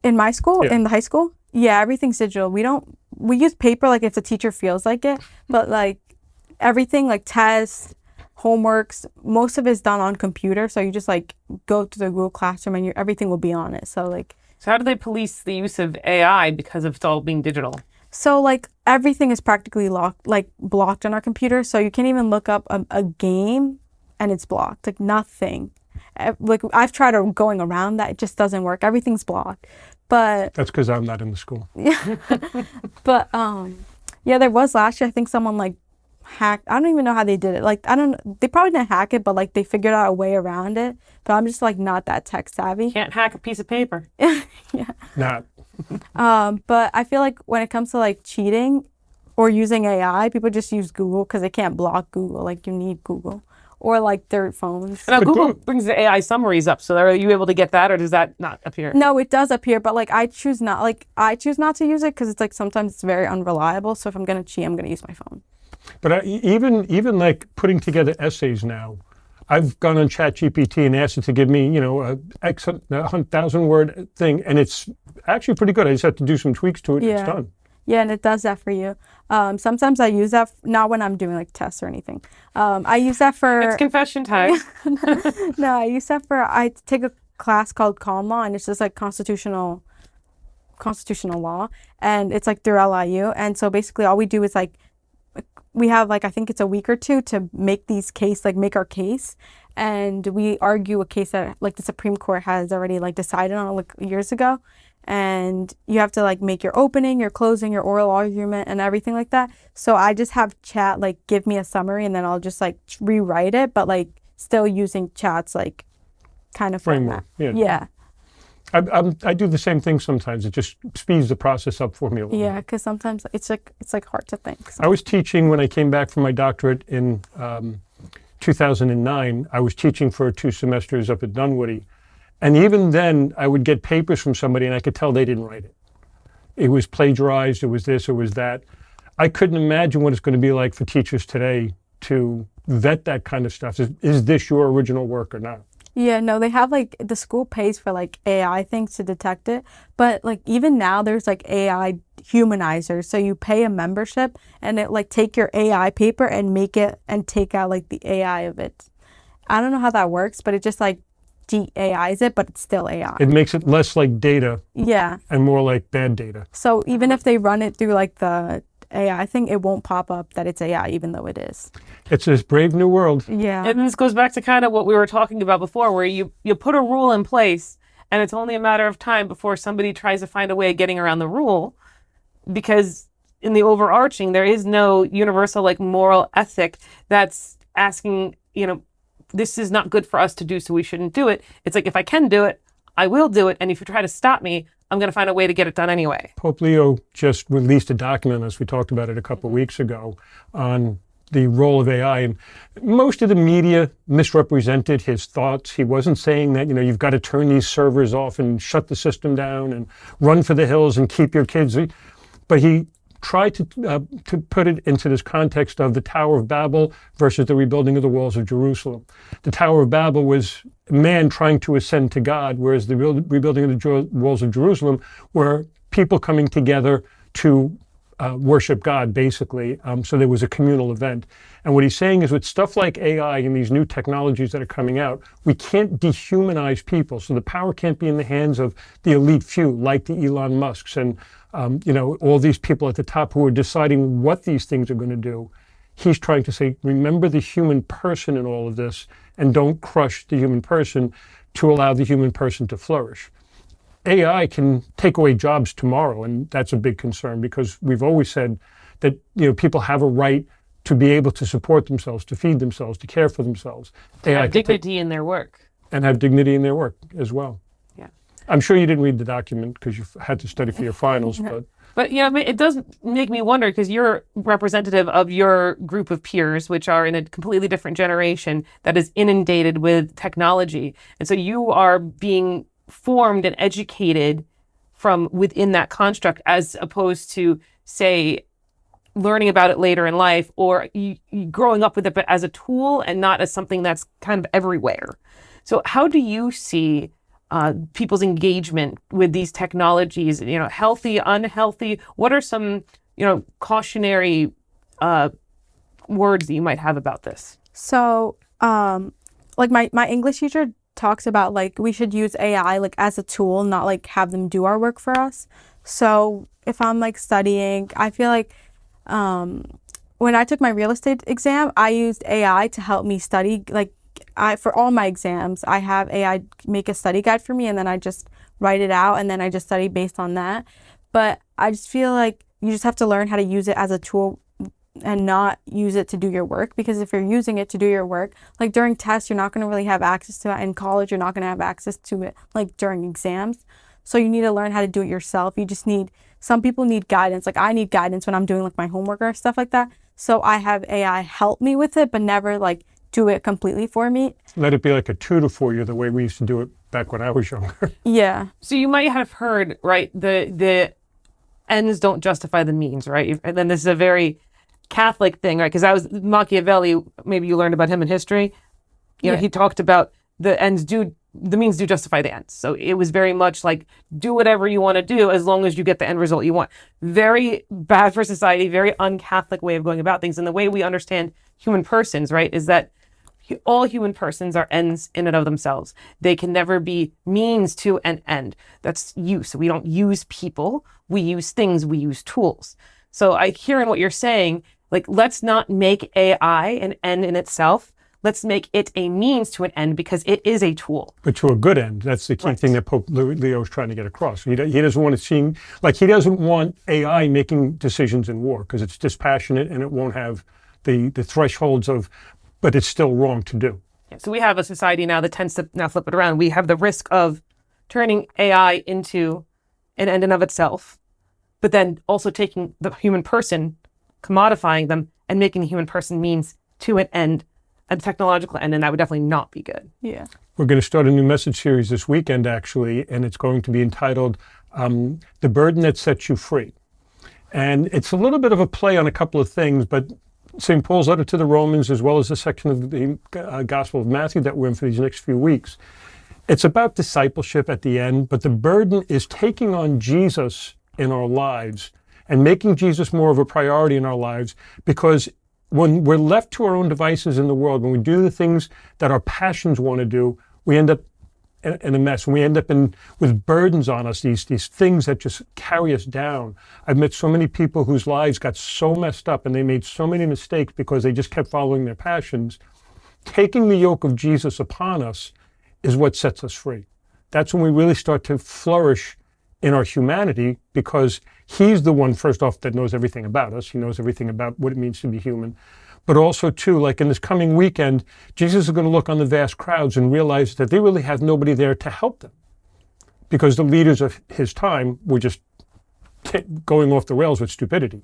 In my school, in the high school, yeah, everything's digital. We use paper like if the teacher feels like it, but like everything like tests, homeworks, most of it's done on computer. So you just like go to the Google Classroom and everything will be on it. So like. So how do they police the use of AI because of it all being digital? So like everything is practically blocked on our computer. So you can't even look up a game and it's blocked, like nothing. Like I've tried going around that, it just doesn't work. Everything's blocked. But that's because I'm not in the school. Yeah. But yeah, there was last year, I think someone like hacked. I don't even know how they did it. Like they probably didn't hack it, but like they figured out a way around it. But I'm just like not that tech savvy. Can't hack a piece of paper. Yeah. Not. But I feel like when it comes to like cheating or using AI, people just use Google because they can't block Google. Like you need Google or like their phones. Now Google brings the AI summaries up. So are you able to get that, or does that not appear? No, it does appear, but like I choose not to use it because it's like sometimes it's very unreliable. So if I'm gonna cheat, I'm gonna use my phone. But even like putting together essays now, I've gone on ChatGPT and asked it to give me, a 1,000-word thing, and it's actually pretty good. I just have to do some tweaks to it, and it's done. Yeah, and it does that for you. Sometimes I use that, not when I'm doing like tests or anything. I use that for... It's confession time. No, I use that for, I take a class called Common Law, and it's just like constitutional law, and it's like through LIU. And so basically all we do is like, we have like, I think it's a week or two to make make our case. And we argue a case that like the Supreme Court has already like decided on like years ago. And you have to like make your opening, your closing, your oral argument, and everything like that. So I just have chat like give me a summary, and then I'll just like rewrite it, but like still using chat's like kind of framework. Yeah. I do the same thing sometimes. It just speeds the process up for me a little. Yeah, because sometimes it's like hard to think. I was teaching when I came back from my doctorate in 2009. I was teaching for 2 semesters up at Dunwoody. And even then, I would get papers from somebody and I could tell they didn't write it. It was plagiarized, it was this, it was that. I couldn't imagine what it's going to be like for teachers today to vet that kind of stuff. Is this your original work or not? Yeah, no, they have like, the school pays for like AI things to detect it. But like even now there's like AI humanizers. So you pay a membership and it like take your AI paper and make it and take out like the AI of it. I don't know how that works, but it just like de-AIs it, but it's still AI. It makes it less like data. Yeah. And more like bad data. So even if they run it through like the AI thing, it won't pop up that it's AI, even though it is. It's this brave new world. Yeah. And this goes back to kind of what we were talking about before, where you put a rule in place and it's only a matter of time before somebody tries to find a way of getting around the rule, because in the overarching, there is no universal like moral ethic that's asking, this is not good for us to do, so we shouldn't do it. It's like, if I can do it, I will do it. And if you try to stop me, I'm going to find a way to get it done anyway. Pope Leo just released a document, as we talked about it a couple of weeks ago, on the role of AI. And most of the media misrepresented his thoughts. He wasn't saying that, you've got to turn these servers off and shut the system down and run for the hills and keep your kids. But he tried to put it into this context of the Tower of Babel versus the rebuilding of the walls of Jerusalem. The Tower of Babel was man trying to ascend to God, whereas the rebuilding of the walls of Jerusalem were people coming together to worship God, basically. So there was a communal event. And what he's saying is with stuff like AI and these new technologies that are coming out, we can't dehumanize people. So the power can't be in the hands of the elite few, like the Elon Musks and all these people at the top who are deciding what these things are going to do. He's trying to say, remember the human person in all of this, and don't crush the human person to allow the human person to flourish. AI can take away jobs tomorrow, and that's a big concern, because we've always said that people have a right to be able to support themselves, to feed themselves, to care for themselves. AI have dignity in their work. And have dignity in their work as well. Yeah. I'm sure you didn't read the document because you had to study for your finals, But it does make me wonder, because you're representative of your group of peers, which are in a completely different generation that is inundated with technology. And so you are being formed and educated from within that construct, as opposed to, say, learning about it later in life, or you growing up with it, but as a tool and not as something that's kind of everywhere. So how do you see people's engagement with these technologies, healthy, unhealthy? What are some, cautionary words that you might have about this? So, like my English teacher talks about like we should use AI like as a tool, not like have them do our work for us. So if I'm like studying, I feel like when I took my real estate exam, I used AI to help me study. Like for all my exams, I have AI make a study guide for me, and then I just write it out, and then I just study based on that. But I just feel like you just have to learn how to use it as a tool and not use it to do your work, because if you're using it to do your work, like during tests, you're not going to really have access to it. In college, you're not going to have access to it like during exams. So you need to learn how to do it yourself. Some people need guidance. Like I need guidance when I'm doing like my homework or stuff like that. So I have AI help me with it, but never like do it completely for me. Let it be like a tutor for you, the way we used to do it back when I was younger. Yeah. So you might have heard, right, the ends don't justify the means, right? And then this is a very Catholic thing, right? Because that was Machiavelli. Maybe you learned about him in history. You know, he talked about the ends do the means do justify the ends. So it was very much like, do whatever you want to do as long as you get the end result you want. Very bad for society, very un-Catholic way of going about things. And the way we understand human persons, right, is that all human persons are ends in and of themselves. They can never be means to an end. That's use. So we don't use people, we use things, we use tools. So I hear in what you're saying, like, let's not make AI an end in itself. Let's make it a means to an end because it is a tool. But to a good end. That's the key thing that Pope Leo is trying to get across. He doesn't want to see, like, he doesn't want AI making decisions in war because it's dispassionate and it won't have the thresholds of, but it's still wrong to do. Yeah, so we have a society now that tends to now flip it around. We have the risk of turning AI into an end in of itself, but then also taking the human person, commodifying them, and making the human person means to an end, a technological end, and that would definitely not be good. Yeah. We're going to start a new message series this weekend, actually, and it's going to be entitled The Burden That Sets You Free. And it's a little bit of a play on a couple of things, but St. Paul's letter to the Romans, as well as the section of the Gospel of Matthew that we're in for these next few weeks, it's about discipleship at the end, but the burden is taking on Jesus in our lives and making Jesus more of a priority in our lives, because when we're left to our own devices in the world, when we do the things that our passions want to do, we end up in a mess. We end up with burdens on us, these things that just carry us down. I've met so many people whose lives got so messed up and they made so many mistakes because they just kept following their passions. Taking the yoke of Jesus upon us is what sets us free. That's when we really start to flourish in our humanity, because he's the one, first off, that knows everything about us. He knows everything about what it means to be human. But also, too, like in this coming weekend, Jesus is going to look on the vast crowds and realize that they really have nobody there to help them, because the leaders of his time were just going off the rails with stupidity,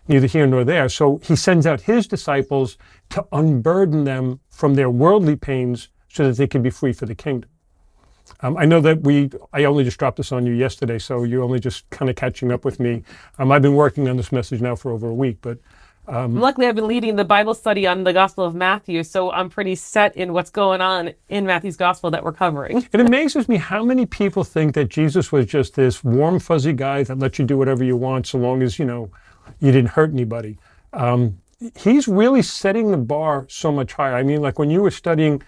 neither here nor there. So he sends out his disciples to unburden them from their worldly pains so that they can be free for the kingdom. I know that I only just dropped this on you yesterday, so you're only just kind of catching up with me. I've been working on this message now for over a week, but luckily I've been leading the Bible study on the Gospel of Matthew, so I'm pretty set in what's going on in Matthew's Gospel that we're covering. It amazes me how many people think that Jesus was just this warm, fuzzy guy that lets you do whatever you want so long as, you didn't hurt anybody. He's really setting the bar so much higher. I mean, like when you were studying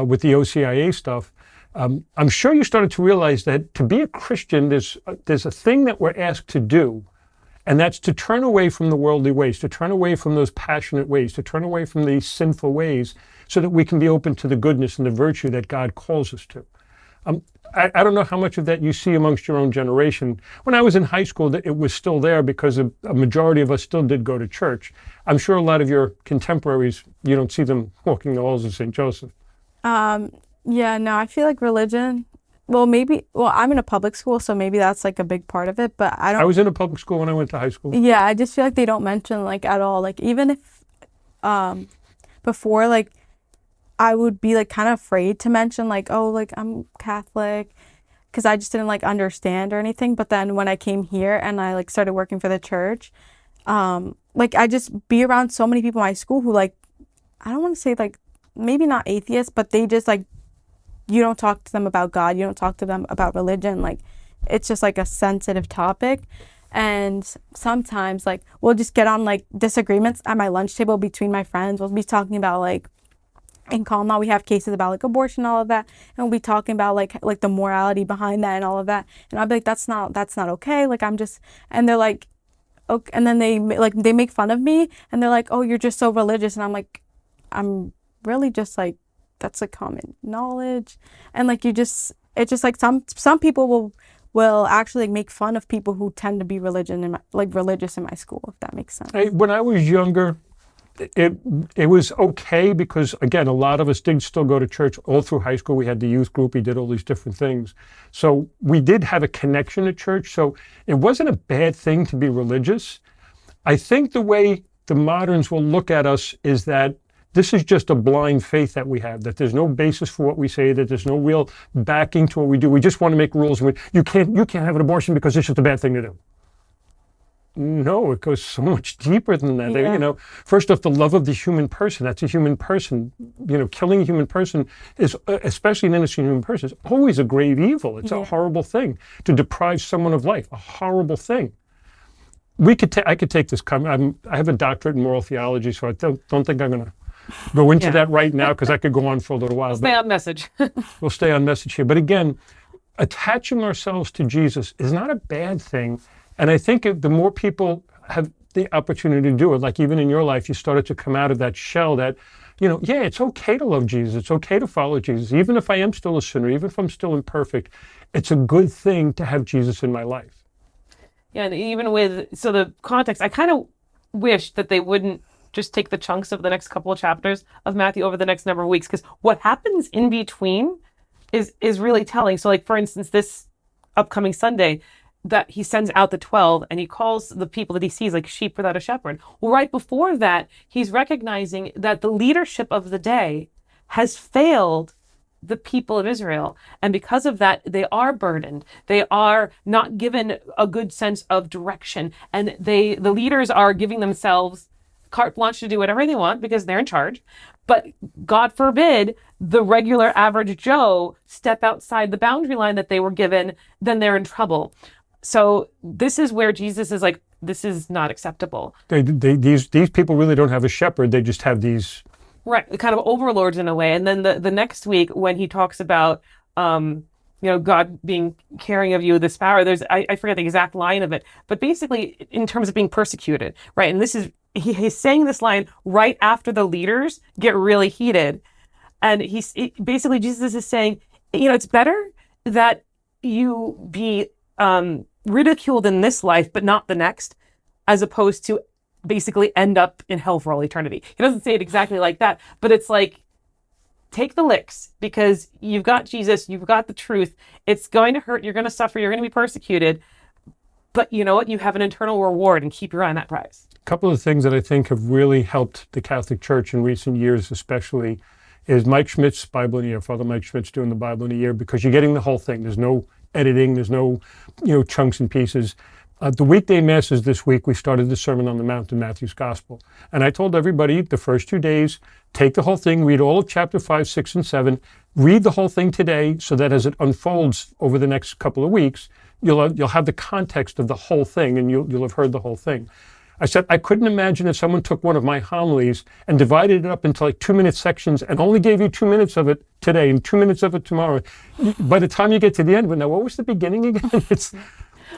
with the OCIA stuff, I'm sure you started to realize that to be a Christian, there's a thing that we're asked to do, and that's to turn away from the worldly ways, to turn away from those passionate ways, to turn away from these sinful ways so that we can be open to the goodness and the virtue that God calls us to. I don't know how much of that you see amongst your own generation. When I was in high school, it was still there because a majority of us still did go to church. I'm sure a lot of your contemporaries, you don't see them walking the halls of St. Joseph. Yeah, no, I feel like religion, I'm in a public school, so maybe that's like a big part of it, but I was in a public school when I went to high school. Yeah, I just feel like they don't mention like at all, like even if before, like I would be like kind of afraid to mention like, oh, like I'm Catholic, because I just didn't like understand or anything. But then when I came here and I like started working for the church, like I just be around so many people in my school who like, I don't want to say like maybe not atheists, but they just like, you don't talk to them about God, you don't talk to them about religion, like it's just like a sensitive topic. And sometimes like we'll just get on like disagreements at my lunch table between my friends. We'll be talking about like in common law we have cases about like abortion, all of that, and we'll be talking about like the morality behind that and all of that, and I'll be like, that's not okay, like I'm just, and they're like, okay, and then they make fun of me and they're like, oh, you're just so religious, and I'm like, I'm really just like, that's like common knowledge. And like it's just like some people will actually like make fun of people who tend to be religious in my school, if that makes sense. When I was younger, it was okay because, again, a lot of us did still go to church all through high school. We had the youth group, we did all these different things. So we did have a connection to church. So it wasn't a bad thing to be religious. I think the way the moderns will look at us is that this is just a blind faith that we have, that there's no basis for what we say, that there's no real backing to what we do. We just want to make rules. You can't have an abortion because it's just a bad thing to do. no, it goes so much deeper than that. Yeah. You know, first off, the love of the human person, that's a human person. You know, killing a human person is, especially an innocent human person, is always a grave evil. It's a horrible thing to deprive someone of life, a horrible thing. I could take this, I have a doctorate in moral theology, so I don't think I'm going to go into that right now, because I could go on for a little while. Stay on message. We'll stay on message here. But again, attaching ourselves to Jesus is not a bad thing. And I think the more people have the opportunity to do it, like even in your life, you started to come out of that shell that, you know, yeah, it's okay to love Jesus. It's okay to follow Jesus. Even if I am still a sinner, even if I'm still imperfect, it's a good thing to have Jesus in my life. Yeah, and even so the context, I kind of wish that they wouldn't just take the chunks of the next couple of chapters of Matthew over the next number of weeks, because what happens in between is really telling. So like, for instance, this upcoming Sunday, that he sends out the 12 and he calls the people that he sees like sheep without a shepherd. Well, right before that, he's recognizing that the leadership of the day has failed the people of Israel. And because of that, they are burdened. They are not given a good sense of direction. And the leaders are giving themselves carte blanche to do whatever they want because they're in charge. But God forbid the regular average Joe step outside the boundary line that they were given, then they're in trouble. So this is where Jesus is like, this is not acceptable. These people really don't have a shepherd. They just have these... Right, kind of overlords in a way. And then the next week when he talks about, you know, God being caring of you, this power, I forget the exact line of it, but basically in terms of being persecuted, right? And this is, he's saying this line right after the leaders get really heated. And basically Jesus is saying, you know, it's better that you be ridiculed in this life, but not the next, as opposed to basically end up in hell for all eternity. He doesn't say it exactly like that, but it's like, take the licks because you've got Jesus, you've got the truth. It's going to hurt, you're going to suffer, you're going to be persecuted, but you know what? You have an eternal reward, and keep your eye on that prize. A couple of things that I think have really helped the Catholic Church in recent years, especially, is Mike Schmidt's Bible in a Year. Father Mike Schmidt's doing the Bible in a Year, because you're getting the whole thing. There's no editing, there's no, you know, chunks and pieces. The weekday masses this week, we started the Sermon on the Mount in Matthew's Gospel. And I told everybody the first 2 days, take the whole thing, read all of chapter 5, 6, and 7, read the whole thing today so that as it unfolds over the next couple of weeks, you'll have the context of the whole thing and you'll have heard the whole thing. I said, I couldn't imagine if someone took one of my homilies and divided it up into like 2-minute sections and only gave you 2 minutes of it today and 2 minutes of it tomorrow. By the time you get to the end, but now what was the beginning again?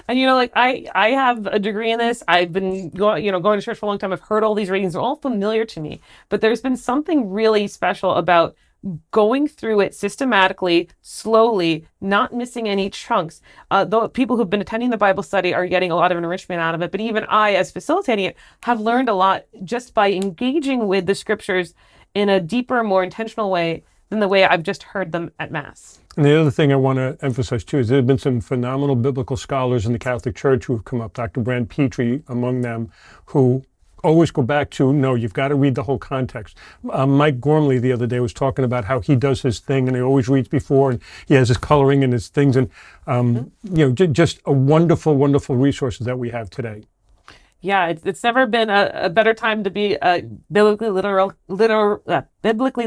And you know, like I have a degree in this. I've been going to church for a long time. I've heard all these readings. They're all familiar to me. But there's been something really special about going through it systematically, slowly, not missing any chunks. Though people who've been attending the Bible study are getting a lot of enrichment out of it. But even I, as facilitating it, have learned a lot just by engaging with the scriptures in a deeper, more intentional way than the way I've just heard them at Mass. And the other thing I want to emphasize too is there have been some phenomenal biblical scholars in the Catholic Church who have come up, Dr. Brand Petrie among them, who always go back to, no, you've got to read the whole context. Mike Gormley the other day was talking about how he does his thing and he always reads before and he has his coloring and his things and, you know, just a wonderful, wonderful resources that we have today. Yeah, it's never been a better time to be a biblically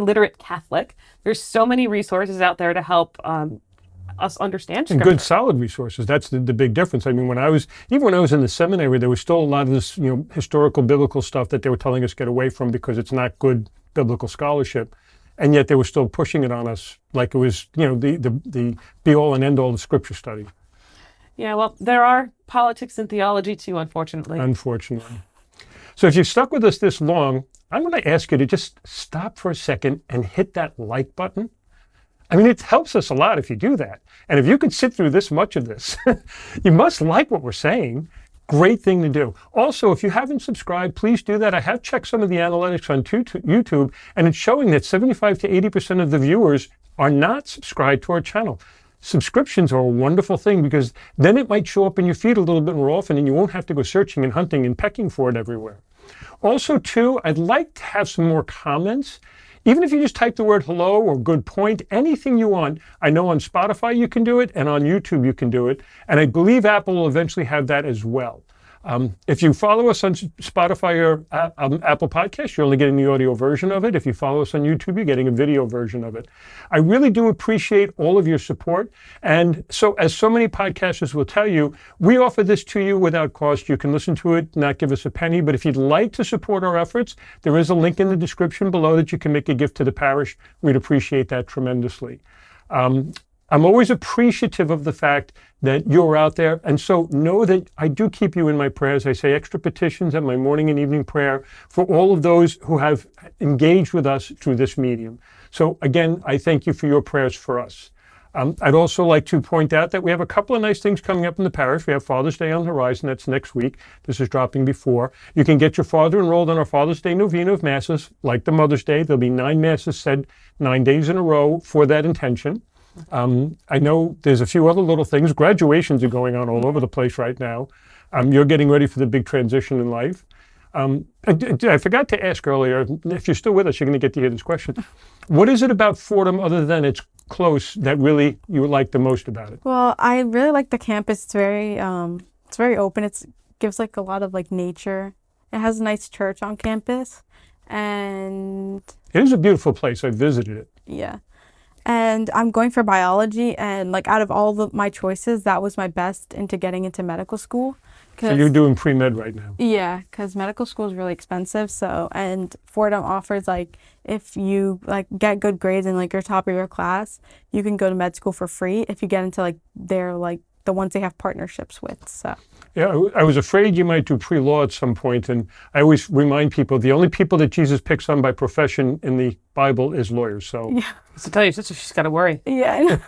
literate Catholic. There's so many resources out there to help us understand Scripture. And good, solid resources. That's the big difference. I mean, when I was in the seminary, there was still a lot of this, you know, historical, biblical stuff that they were telling us get away from because it's not good biblical scholarship, and yet they were still pushing it on us like it was, you know, the be all and end all of Scripture study. Yeah, well, there are politics and theology too, unfortunately. Unfortunately. So if you've stuck with us this long, I'm going to ask you to just stop for a second and hit that like button. I mean, it helps us a lot if you do that. And if you could sit through this much of this, you must like what we're saying. Great thing to do. Also, if you haven't subscribed, please do that. I have checked some of the analytics on YouTube, and it's showing that 75 to 80% of the viewers are not subscribed to our channel. Subscriptions are a wonderful thing because then it might show up in your feed a little bit more often and you won't have to go searching and hunting and pecking for it everywhere. Also, too, I'd like to have some more comments. Even if you just type the word hello or good point, anything you want. I know on Spotify you can do it and on YouTube you can do it. And I believe Apple will eventually have that as well. If you follow us on Spotify or Apple Podcasts, you're only getting the audio version of it. If you follow us on YouTube, you're getting a video version of it. I really do appreciate all of your support. And so, as so many podcasters will tell you, we offer this to you without cost. You can listen to it, not give us a penny. But if you'd like to support our efforts, there is a link in the description below that you can make a gift to the parish. We'd appreciate that tremendously. I'm always appreciative of the fact that you're out there. And so know that I do keep you in my prayers. I say extra petitions at my morning and evening prayer for all of those who have engaged with us through this medium. So again, I thank you for your prayers for us. I'd also like to point out that we have a couple of nice things coming up in the parish. We have Father's Day on the horizon. That's next week. This is dropping before. You can get your father enrolled on our Father's Day novena of Masses, like the Mother's Day. There'll be 9 Masses said 9 days in a row for that intention. I know there's a few other little things. Graduations are going on all over the place right now. You're getting ready for the big transition in life. I forgot to ask earlier, if you're still with us, you're going to get to hear this question. What is it about Fordham, other than it's close, that really you like the most about it? Well, I really like the campus. It's very open. It gives like a lot of like nature. It has a nice church on campus, and it is a beautiful place. I visited it. Yeah. And I'm going for biology, and like out of all my choices, that was my best into getting into medical school. So you're doing pre-med right now? Yeah, because medical school is really expensive. So, and Fordham offers like, if you like get good grades and like you're top of your class, you can go to med school for free if you get into like their like the ones they have partnerships with. So. Yeah, I was afraid you might do pre-law at some point, and I always remind people the only people that Jesus picks on by profession in the Bible is lawyers. So, yeah. So tell your sister she's got to worry. Yeah.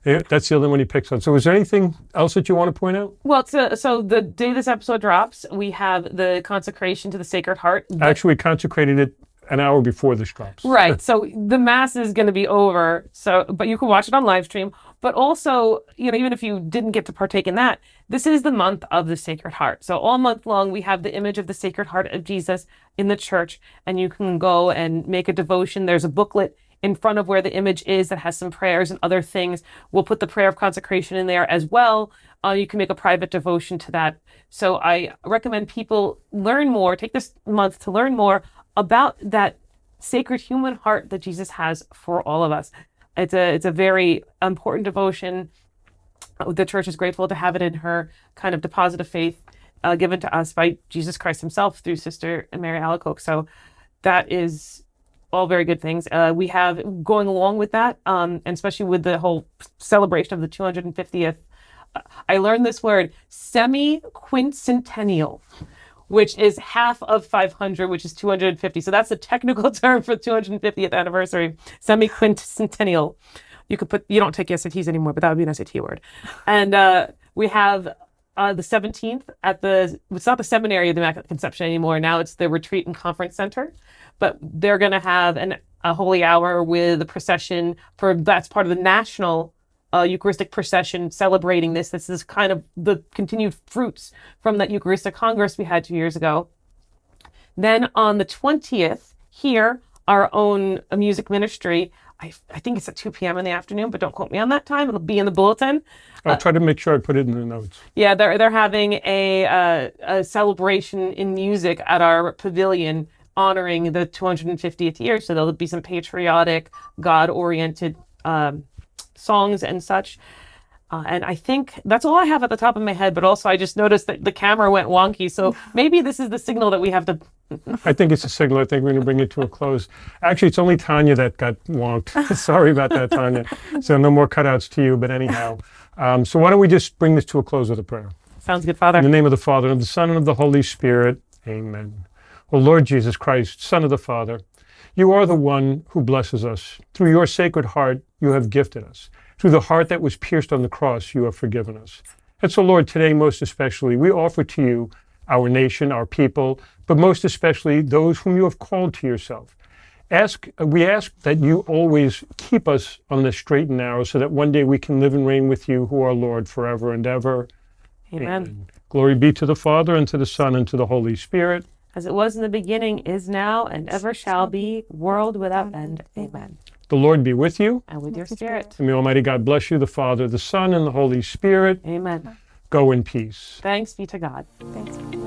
Yeah, that's the only one he picks on. So is there anything else that you want to point out? Well, so the day this episode drops, we have the consecration to the Sacred Heart. Actually, we consecrated it an hour before this drops. Right. So the Mass is going to be over. So, but you can watch it on live stream. But also, even if you didn't get to partake in that, this is the month of the Sacred Heart. So all month long, we have the image of the Sacred Heart of Jesus in the church, and you can go and make a devotion. There's a booklet in front of where the image is that has some prayers and other things. We'll put the prayer of consecration in there as well. You can make a private devotion to that. So I recommend people learn more, take this month to learn more about that sacred human heart that Jesus has for all of us. It's a very important devotion. The church is grateful to have it in her kind of deposit of faith given to us by Jesus Christ himself through Sister Mary Alacoque. So that is all very good things. We have going along with that, and especially with the whole celebration of the 250th, I learned this word, semi-quincentennial, which is half of 500, which is 250. So that's a technical term for 250th anniversary, semi-quincentennial. You don't take SATs anymore, but that would be an SAT word. And we have the 17th it's not the Seminary of the Immaculate Conception anymore. Now it's the Retreat and Conference Center. But they're going to have a holy hour with a procession that's part of the national Eucharistic procession celebrating this. This is kind of the continued fruits from that Eucharistic Congress we had 2 years ago. Then on the 20th, here, our own music ministry, I think it's at 2 p.m. in the afternoon, but don't quote me on that time. It'll be in the bulletin. I'll try to make sure I put it in the notes. Yeah, they're having a celebration in music at our pavilion honoring the 250th year. So there'll be some patriotic, God-oriented songs and such. And I think that's all I have at the top of my head, but also I just noticed that the camera went wonky. So maybe this is the signal that we have to... I think it's a signal. I think we're going to bring it to a close. Actually, it's only Thania that got wonked. Sorry about that, Thania. So no more cutouts to you, but anyhow. So why don't we just bring this to a close with a prayer? Sounds good, Father. In the name of the Father, and of the Son, and of the Holy Spirit. Amen. O Lord Jesus Christ, Son of the Father, you are the one who blesses us. Through your sacred heart, you have gifted us. Through the heart that was pierced on the cross, you have forgiven us. And so, Lord, today most especially, we offer to you our nation, our people, but most especially those whom you have called to yourself. We ask that you always keep us on the straight and narrow so that one day we can live and reign with you, who are Lord, forever and ever. Amen. Glory be to the Father, and to the Son, and to the Holy Spirit. As it was in the beginning, is now, and ever shall be, world without end. Amen. The Lord be with you. And with your spirit. And may Almighty God bless you, the Father, the Son, and the Holy Spirit. Amen. Go in peace. Thanks be to God. Thanks.